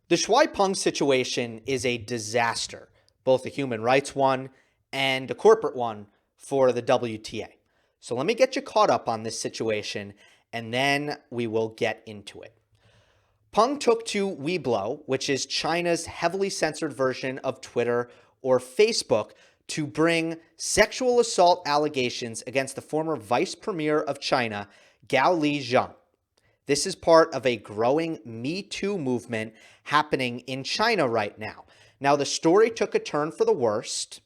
The Shuai Peng situation is a disaster, both a human rights one and a corporate one for the WTA. So let me get you caught up on this situation, and then we will get into it. Peng took to Weibo, which is China's heavily censored version of Twitter or Facebook, to bring sexual assault allegations against the former vice premier of China, Gao Zhang. This is part of a growing Me Too movement happening in China right now. Now, the story took a turn for the worst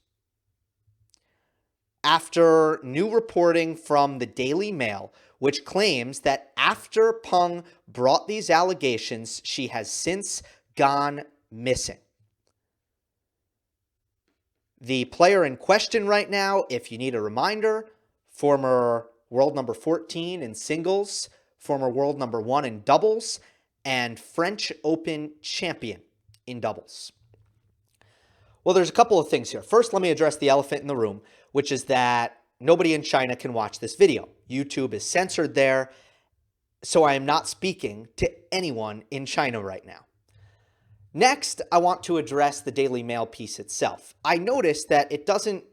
after new reporting from the Daily Mail, which claims that after Peng brought these allegations, she has since gone missing. The player in question right now, if you need a reminder, former world number 14 in singles, former world number 1 in doubles, and French Open champion in doubles. Well, there's a couple of things here. First, let me address the elephant in the room, which is that nobody in China can watch this video. YouTube is censored there, so I am not speaking to anyone in China right now. Next, I want to address the Daily Mail piece itself. I noticed that it doesn't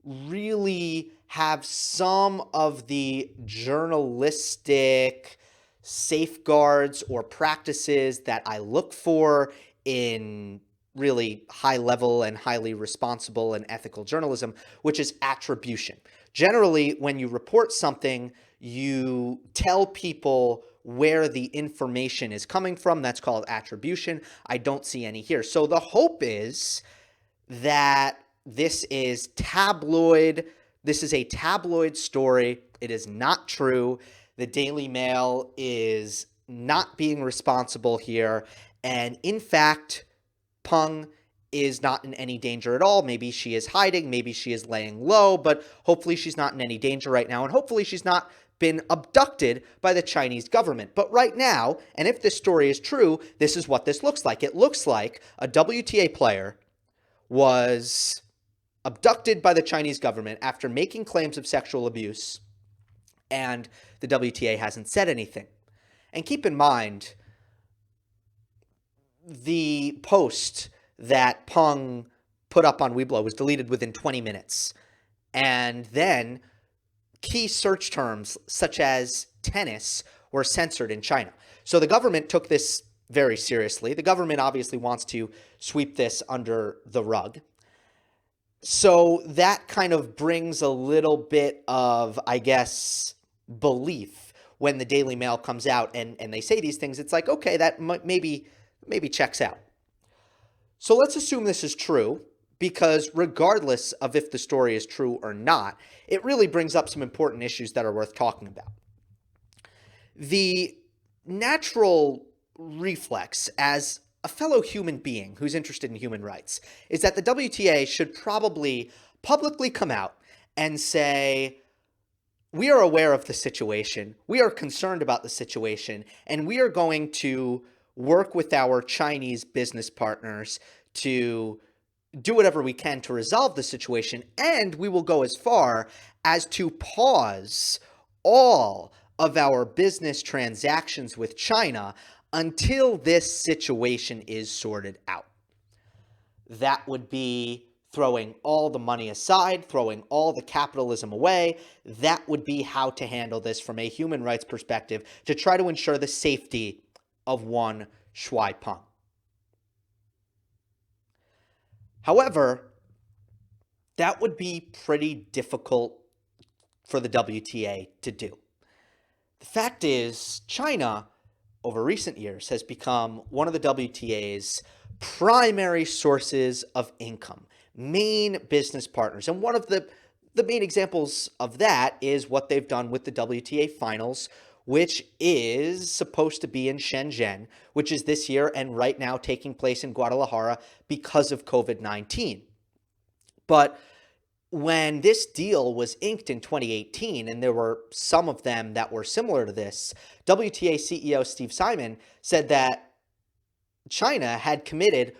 really have some of the journalistic safeguards or practices that I look for in really high level and highly responsible and ethical journalism, which is attribution. Generally, when you report something, you tell people where the information is coming from. That's called attribution. I don't see any here. So the hope is that this is tabloid. This is a tabloid story. It is not true. The Daily Mail is not being responsible here. And in fact, Peng is not in any danger at all. Maybe she is hiding. Maybe she is laying low, but hopefully she's not in any danger right now. And hopefully she's not been abducted by the Chinese government. But right now, and if this story is true, this is what this looks like. It looks like a WTA player was abducted by the Chinese government after making claims of sexual abuse, and the WTA hasn't said anything. And keep in mind, the post that Peng put up on Weibo was deleted within 20 minutes. And then key search terms such as tennis were censored in China. So the government took this very seriously. The government obviously wants to sweep this under the rug. So that kind of brings a little bit of, I guess, belief when the Daily Mail comes out and they say these things. It's like, okay, that maybe checks out. So let's assume this is true, because regardless of if the story is true or not, it really brings up some important issues that are worth talking about. The natural reflex as a fellow human being who's interested in human rights is that the WTA should probably publicly come out and say, we are aware of the situation, we are concerned about the situation, and we are going to work with our Chinese business partners to do whatever we can to resolve the situation, and we will go as far as to pause all of our business transactions with China until this situation is sorted out. That would be throwing all the money aside, throwing all the capitalism away. That would be how to handle this from a human rights perspective to try to ensure the safety of one Shuai Peng. However, that would be pretty difficult for the WTA to do. The fact is, China, over recent years, has become one of the WTA's primary sources of income, main business partners. And one of the main examples of that is what they've done with the WTA finals, which is supposed to be in Shenzhen, which is this year and right now taking place in Guadalajara because of COVID-19. But when this deal was inked in 2018, and there were some of them that were similar to this, WTA CEO Steve Simon said that China had committed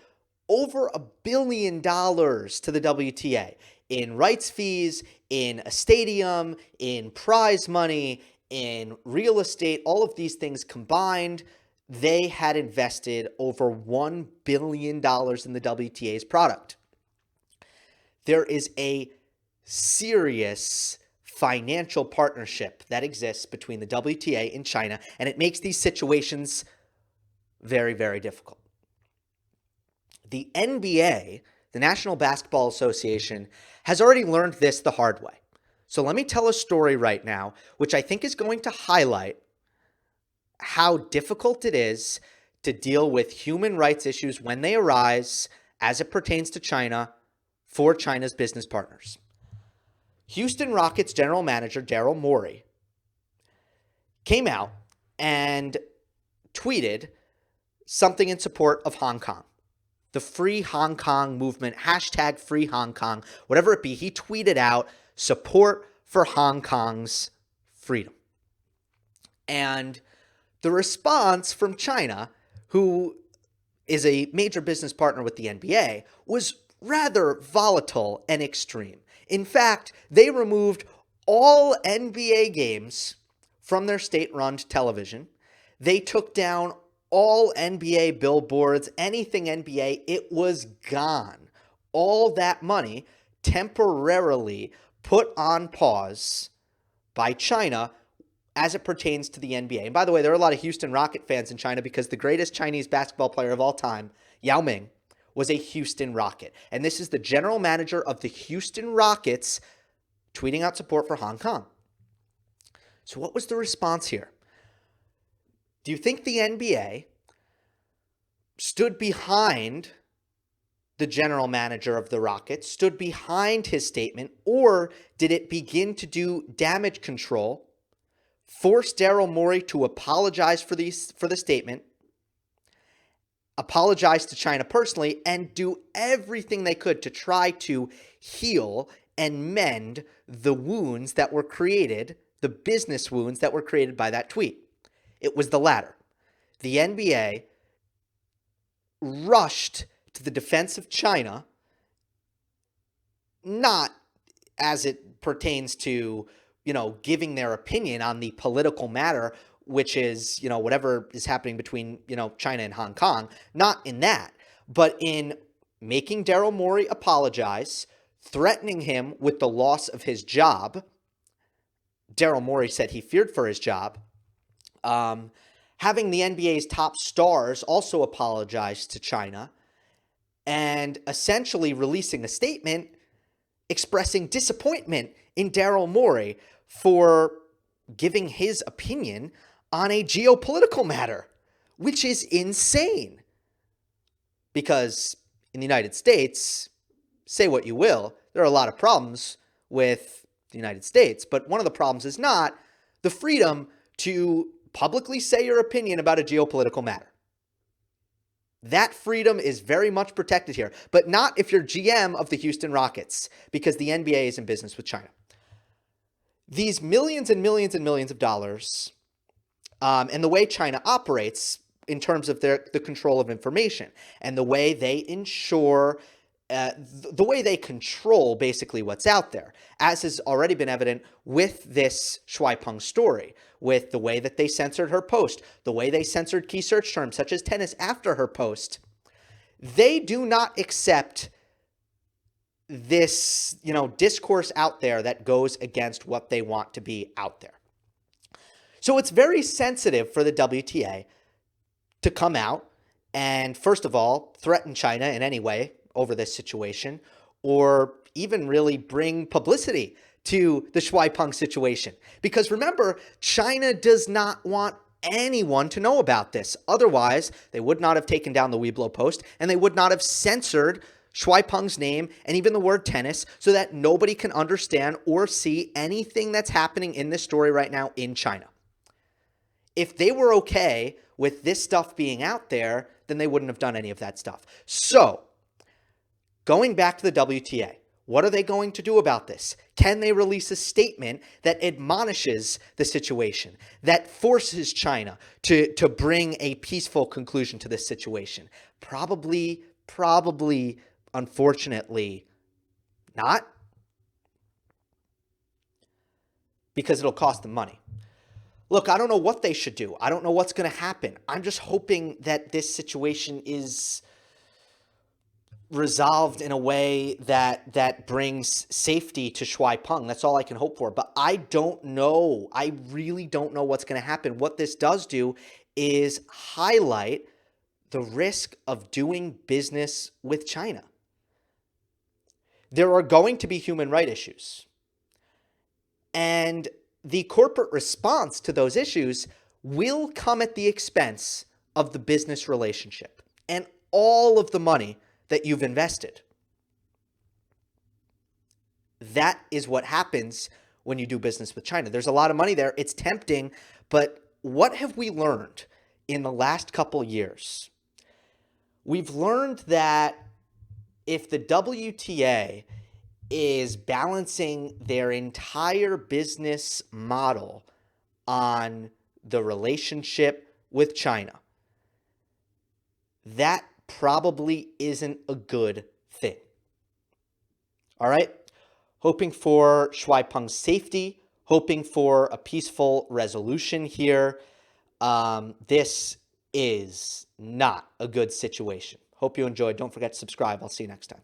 over $1 billion to the WTA in rights fees, in a stadium, in prize money, in real estate, all of these things combined. they had invested over $1 billion in the WTA's product. There is a serious financial partnership that exists between the WTA and China, and it makes these situations very, very difficult. The NBA, the National Basketball Association, has already learned this the hard way. So let me tell a story right now, which I think is going to highlight how difficult it is to deal with human rights issues when they arise as it pertains to China for China's business partners. Houston Rockets general manager Daryl Morey came out and tweeted something in support of Hong Kong. The Free Hong Kong movement, hashtag Free Hong Kong, whatever it be, he tweeted out support for Hong Kong's freedom. And the response from China, who is a major business partner with the NBA, was rather volatile and extreme. In fact, they removed all NBA games from their state-run television. They took down all NBA billboards, anything NBA, it was gone. All that money temporarily put on pause by China as it pertains to the NBA. And by the way, there are a lot of Houston Rocket fans in China because the greatest Chinese basketball player of all time, Yao Ming, was a Houston Rocket. And this is the general manager of the Houston Rockets tweeting out support for Hong Kong. So what was the response here? Do you think the NBA stood behind the general manager of the Rockets, stood behind his statement, or did it begin to do damage control, force Daryl Morey to apologize for the statement, apologize to China personally, and do everything they could to try to heal and mend the wounds that were created, the business wounds that were created by that tweet? It was the latter. The NBA rushed to the defense of China, not as it pertains to, giving their opinion on the political matter, which is, whatever is happening between, China and Hong Kong, not in that, but in making Daryl Morey apologize, threatening him with the loss of his job. Daryl Morey said he feared for his job. Having the NBA's top stars also apologize to China, and essentially releasing a statement expressing disappointment in Daryl Morey for giving his opinion on a geopolitical matter, which is insane. Because in the United States, say what you will, there are a lot of problems with the United States, but one of the problems is not the freedom to publicly say your opinion about a geopolitical matter. That freedom is very much protected here, but not if you're GM of the Houston Rockets, because the NBA is in business with China. These millions and millions and millions of dollars, and the way China operates in terms of the control of information and the way they ensure, the way they control basically what's out there, as has already been evident with this Shuai Peng story, with the way that they censored her post, the way they censored key search terms such as tennis after her post. They do not accept this, discourse out there that goes against what they want to be out there. So it's very sensitive for the WTA to come out and, first of all, threaten China in any way over this situation, or even really bring publicity to the Shuai Peng situation. Because remember, China does not want anyone to know about this. Otherwise, they would not have taken down the Weibo post, and they would not have censored Shuai Peng's name and even the word tennis, so that nobody can understand or see anything that's happening in this story right now in China. If they were okay with this stuff being out there, then they wouldn't have done any of that stuff. So, going back to the WTA, what are they going to do about this? Can they release a statement that admonishes the situation, that forces China to bring a peaceful conclusion to this situation? Probably, unfortunately, not, because it'll cost them money. Look, I don't know what they should do. I don't know what's going to happen. I'm just hoping that this situation is resolved in a way that brings safety to Shuai Peng. That's all I can hope for. But I don't know. I really don't know what's going to happen. What this does do is highlight the risk of doing business with China. There are going to be human rights issues. And the corporate response to those issues will come at the expense of the business relationship and all of the money that you've invested. That is what happens when you do business with China. There's a lot of money there. It's tempting, but what have we learned in the last couple years? We've learned that if the WTA is balancing their entire business model on the relationship with China, that probably isn't a good thing. All right? Hoping for Shuai Peng's safety, hoping for a peaceful resolution here. This is not a good situation. Hope you enjoyed. Don't forget to subscribe. I'll see you next time.